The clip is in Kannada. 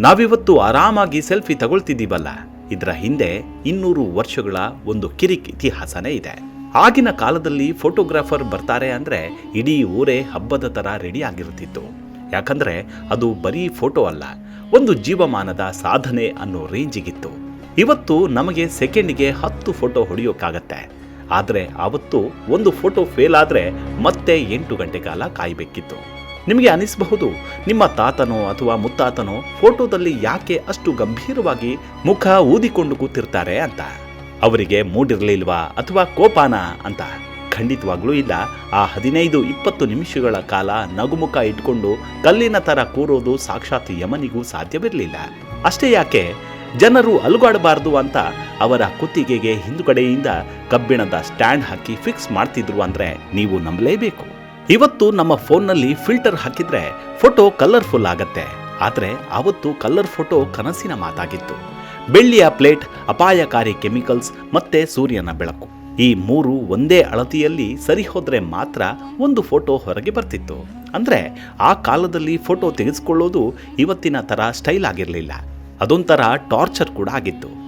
ನಾವಿವತ್ತು ಆರಾಮಾಗಿ ಸೆಲ್ಫಿ ತಗೊಳ್ತಿದ್ದೀವಲ್ಲ, ಇದರ ಹಿಂದೆ 200 ವರ್ಷಗಳ ಒಂದು ಕಿರಿಕ್ ಇತಿಹಾಸನೇ ಇದೆ. ಆಗಿನ ಕಾಲದಲ್ಲಿ ಫೋಟೋಗ್ರಾಫರ್ ಬರ್ತಾರೆ ಅಂದರೆ ಇಡೀ ಊರೇ ಹಬ್ಬದ ಥರ ರೆಡಿ ಆಗಿರುತ್ತಿತ್ತು. ಯಾಕಂದರೆ ಅದು ಬರೀ ಫೋಟೋ ಅಲ್ಲ, ಒಂದು ಜೀವಮಾನದ ಸಾಧನೆ ಅನ್ನೋ ರೇಂಜಿಗಿತ್ತು. ಇವತ್ತು ನಮಗೆ ಸೆಕೆಂಡಿಗೆ 10 ಫೋಟೋ ಹೊಡೆಯೋಕ್ಕಾಗತ್ತೆ. ಆದರೆ ಆವತ್ತು ಒಂದು ಫೋಟೋ ಫೇಲ್ ಆದರೆ ಮತ್ತೆ 8 ಗಂಟೆ ಕಾಲ ಕಾಯಬೇಕಿತ್ತು. ನಿಮಗೆ ಅನಿಸಬಹುದು, ನಿಮ್ಮ ತಾತನೋ ಅಥವಾ ಮುತ್ತಾತನೋ ಫೋಟೋದಲ್ಲಿ ಯಾಕೆ ಅಷ್ಟು ಗಂಭೀರವಾಗಿ ಮುಖ ಊದಿಕೊಂಡು ಕೂತಿರ್ತಾರೆ ಅಂತ. ಅವರಿಗೆ ಮೂಡಿರಲಿಲ್ವಾ ಅಥವಾ ಕೋಪಾನ ಅಂತ? ಖಂಡಿತವಾಗ್ಲೂ ಇಲ್ಲ. ಆ 15-20 ನಿಮಿಷಗಳ ಕಾಲ ನಗುಮುಖ ಇಟ್ಕೊಂಡು ಕಲ್ಲಿನ ಥರ ಕೂರೋದು ಸಾಕ್ಷಾತ್ ಯಮನಿಗೂ ಸಾಧ್ಯವಿರಲಿಲ್ಲ. ಅಷ್ಟೇ ಯಾಕೆ, ಜನರು ಅಲುಗಾಡಬಾರ್ದು ಅಂತ ಅವರ ಕುತ್ತಿಗೆಗೆ ಹಿಂದುಗಡೆಯಿಂದ ಕಬ್ಬಿಣದ ಸ್ಟ್ಯಾಂಡ್ ಹಾಕಿ ಫಿಕ್ಸ್ ಮಾಡ್ತಿದ್ರು ಅಂದರೆ ನೀವು ನಂಬಲೇಬೇಕು. ಇವತ್ತು ನಮ್ಮ ಫೋನ್ನಲ್ಲಿ ಫಿಲ್ಟರ್ ಹಾಕಿದ್ರೆ ಫೋಟೋ ಕಲರ್ಫುಲ್ ಆಗತ್ತೆ. ಆದರೆ ಆವತ್ತು ಕಲರ್ ಫೋಟೋ ಕನಸಿನ ಮಾತಾಗಿತ್ತು. ಬೆಳ್ಳಿಯ ಪ್ಲೇಟ್, ಅಪಾಯಕಾರಿ ಕೆಮಿಕಲ್ಸ್ ಮತ್ತೆ ಸೂರ್ಯನ ಬೆಳಕು, ಈ 3 ಒಂದೇ ಅಳತೆಯಲ್ಲಿ ಸರಿ ಹೋದ್ರೆ ಮಾತ್ರ ಒಂದು ಫೋಟೋ ಹೊರಗೆ ಬರ್ತಿತ್ತು. ಅಂದರೆ ಆ ಕಾಲದಲ್ಲಿ ಫೋಟೋ ತೆಗೆದುಕೊಳ್ಳೋದು ಇವತ್ತಿನ ಥರ ಸ್ಟೈಲ್ ಆಗಿರಲಿಲ್ಲ, ಅದೊಂಥರ ಟಾರ್ಚರ್ ಕೂಡ ಆಗಿತ್ತು.